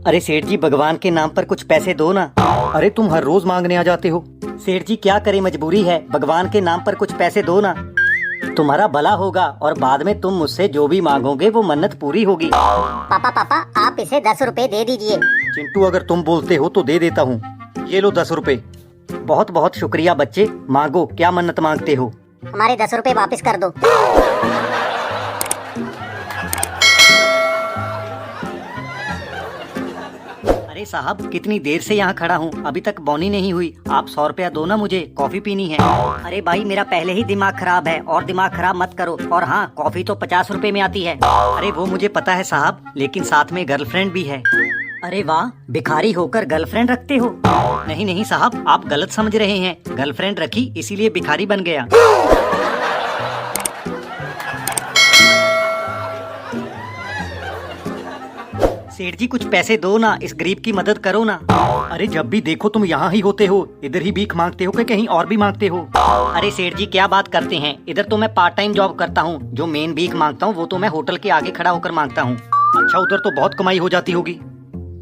अरे सेठ जी, भगवान के नाम पर कुछ पैसे दो ना। अरे तुम हर रोज मांगने आ जाते हो। सेठ जी क्या करे, मजबूरी है। भगवान के नाम पर कुछ पैसे दो ना, तुम्हारा भला होगा और बाद में तुम मुझसे जो भी मांगोगे वो मन्नत पूरी होगी। पापा पापा, आप इसे 10 रुपए दे दीजिए। चिंटू, अगर तुम बोलते हो तो दे देता हूँ। ये लो 10 रुपए। बहुत बहुत शुक्रिया बच्चे। मांगो, क्या मन्नत मांगते हो? हमारे 10 रुपए वापस कर दो। अरे साहब, कितनी देर से यहाँ खड़ा हूँ, अभी तक बौनी नहीं हुई। आप 100 रुपया दो ना, मुझे कॉफी पीनी है। अरे भाई, मेरा पहले ही दिमाग खराब है और दिमाग खराब मत करो। और हाँ, कॉफी तो 50 रुपए में आती है। अरे वो मुझे पता है साहब, लेकिन साथ में गर्लफ्रेंड भी है। अरे वाह, भिखारी होकर गर्लफ्रेंड रखते हो? नहीं नहीं साहब, आप गलत समझ रहे हैं। गर्लफ्रेंड रखी इसीलिए भिखारी बन गया। सेठ जी कुछ पैसे दो ना, इस गरीब की मदद करो ना। अरे जब भी देखो तुम यहाँ ही होते हो, इधर ही भीख मांगते हो कि कहीं और भी मांगते हो? अरे सेठ जी क्या बात करते हैं, इधर तो मैं पार्ट टाइम जॉब करता हूँ। जो मेन भीख मांगता हूँ वो तो मैं होटल के आगे खड़ा होकर मांगता हूँ। अच्छा, उधर तो बहुत कमाई हो जाती होगी।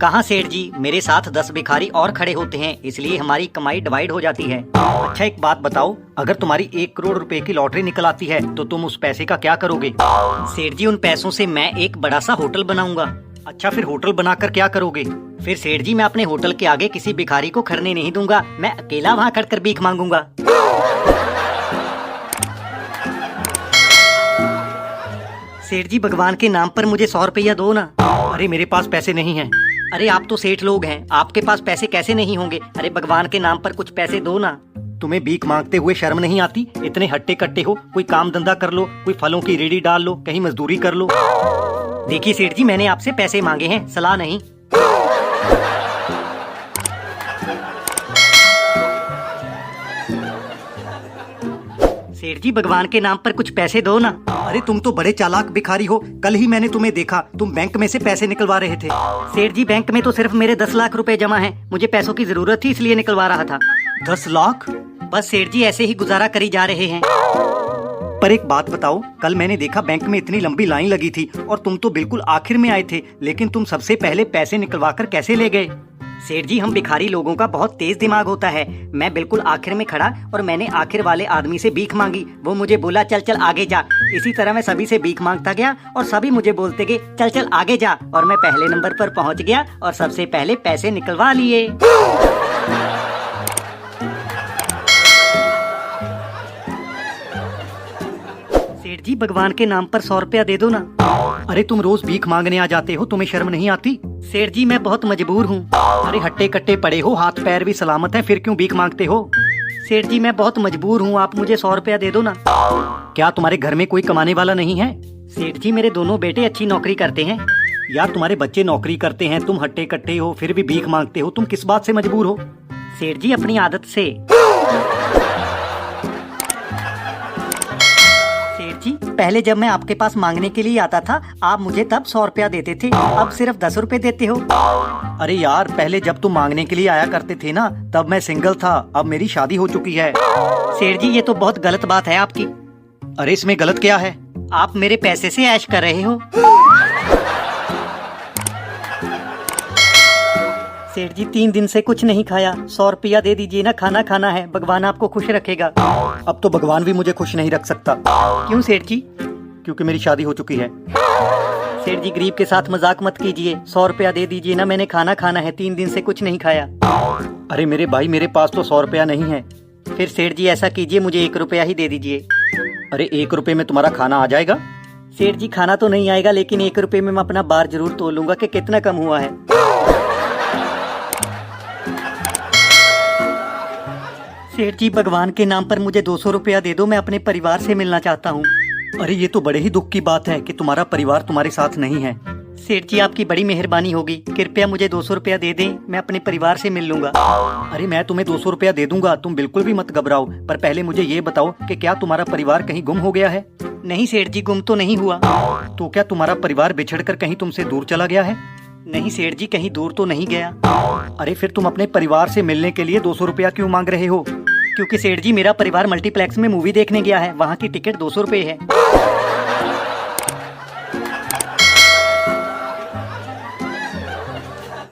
कहाँ सेठ जी, मेरे साथ 10 भिखारी और खड़े होते हैं, इसलिए हमारी कमाई डिवाइड हो जाती है। अच्छा एक बात बताओ, अगर तुम्हारी 1 करोड़ रुपए की लॉटरी निकल आती है तो तुम उस पैसे का क्या करोगे? सेठ जी, उन पैसों से मैं एक बड़ा सा होटल बनाऊंगा। अच्छा, फिर होटल बनाकर क्या करोगे? फिर सेठ जी, मैं अपने होटल के आगे किसी भिखारी को खड़ने नहीं दूंगा, मैं अकेला वहाँ खड़कर भीख मांगूंगा। सेठ जी भगवान के नाम पर मुझे 100 रुपया दो ना। अरे मेरे पास पैसे नहीं हैं। अरे आप तो सेठ लोग हैं, आपके पास पैसे कैसे नहीं होंगे? अरे भगवान के नाम पर कुछ पैसे दो ना। तुम्हें भीख मांगते हुए शर्म नहीं आती? इतने हट्टे कट्टे हो, कोई काम धंधा कर लो, कोई फलों की रेडी डाल लो, कहीं मजदूरी कर लो। देखिए सेठ जी, मैंने आपसे पैसे मांगे हैं, सलाह नहीं। सेठ जी भगवान के नाम पर कुछ पैसे दो ना। अरे तुम तो बड़े चालाक भिखारी हो, कल ही मैंने तुम्हें देखा, तुम बैंक में से पैसे निकलवा रहे थे। सेठ जी बैंक में तो सिर्फ मेरे 10 लाख रुपए जमा हैं, मुझे पैसों की जरूरत थी इसलिए निकलवा रहा था। 10 लाख? बस सेठ जी ऐसे ही गुजारा करी जा रहे हैं। पर एक बात बताओ, कल मैंने देखा बैंक में इतनी लंबी लाइन लगी थी और तुम तो बिल्कुल आखिर में आए थे, लेकिन तुम सबसे पहले पैसे निकलवा कर कैसे ले गए? सेठ जी, हम भिखारी लोगों का बहुत तेज दिमाग होता है। मैं बिल्कुल आखिर में खड़ा और मैंने आखिर वाले आदमी से भीख मांगी। वो मुझे बोला चल चल आगे जा। इसी तरह मैं सभी से भीख मांगता गया और सभी मुझे बोलते गए चल चल आगे जा, और मैं पहले नंबर पर पहुंच गया और सबसे पहले पैसे निकलवा लिए। सेठ जी भगवान के नाम पर 100 रुपया दे दो ना। अरे तुम रोज भीख मांगने आ जाते हो, तुम्हें शर्म नहीं आती? सेठ जी मैं बहुत मजबूर हूँ। अरे हट्टे कट्टे पड़े हो, हाथ पैर भी सलामत हैं, फिर क्यों भीख मांगते हो? सेठ जी मैं बहुत मजबूर हूँ, आप मुझे 100 रुपया दे दो ना। क्या तुम्हारे घर में कोई कमाने वाला नहीं है? सेठ जी मेरे दोनों बेटे अच्छी नौकरी करते हैं। यार तुम्हारे बच्चे नौकरी करते हैं, तुम हट्टे कट्टे हो, फिर भी भीख मांगते हो, तुम किस बात से मजबूर हो? सेठ जी अपनी आदत से। सेठ जी पहले जब मैं आपके पास मांगने के लिए आता था, आप मुझे तब 100 रुपया देते थे, अब सिर्फ 10 रुपए देते हो। अरे यार, पहले जब तुम मांगने के लिए आया करते थे ना, तब मैं सिंगल था, अब मेरी शादी हो चुकी है। सेठ जी ये तो बहुत गलत बात है आपकी। अरे इसमें गलत क्या है? आप मेरे पैसे से ऐश कर रहे हो। सेठ जी 3 दिन से कुछ नहीं खाया, 100 रुपया दे दीजिए ना, खाना खाना है, भगवान आपको खुश रखेगा। अब तो भगवान भी मुझे खुश नहीं रख सकता। क्यों सेठ जी? क्योंकि मेरी शादी हो चुकी है। सेठ जी गरीब के साथ मजाक मत कीजिए, 100 रुपया दे दीजिए ना, मैंने खाना खाना है, 3 दिन से कुछ नहीं खाया। अरे मेरे भाई, मेरे पास तो 100 रुपया नहीं है। फिर सेठ जी ऐसा कीजिए, मुझे 1 रुपया ही दे दीजिए। अरे 1 रुपए में तुम्हारा खाना आ जाएगा? सेठ जी खाना तो नहीं आएगा, लेकिन 1 रुपए में मैं अपना बार जरूर तोलूंगा कि कितना कम हुआ है। सेठ जी भगवान के नाम पर मुझे 200 रुपया दे दो, मैं अपने परिवार से मिलना चाहता हूँ। अरे ये तो बड़े ही दुख की बात है कि तुम्हारा परिवार तुम्हारे साथ नहीं है। सेठ जी आपकी बड़ी मेहरबानी होगी, कृपया मुझे 200 रुपया दे दें, मैं अपने परिवार से मिल लूंगा। अरे मैं तुम्हें 200 रुपया दे दूंगा, तुम बिल्कुल भी मत घबराओ, पर पहले मुझे ये बताओ कि क्या तुम्हारा परिवार कहीं गुम हो गया है? नहीं सेठ जी, गुम तो नहीं हुआ। तो क्या तुम्हारा परिवार बिछड़कर कहीं तुमसे दूर चला गया है? नहीं सेठ जी, कहीं दूर तो नहीं गया। अरे फिर तुम अपने परिवार से मिलने के लिए 200 रुपया क्यों मांग रहे हो? क्योंकि सेठ जी मेरा परिवार मल्टीप्लेक्स में मूवी देखने गया है, वहाँ की टिकट 200 रुपए है।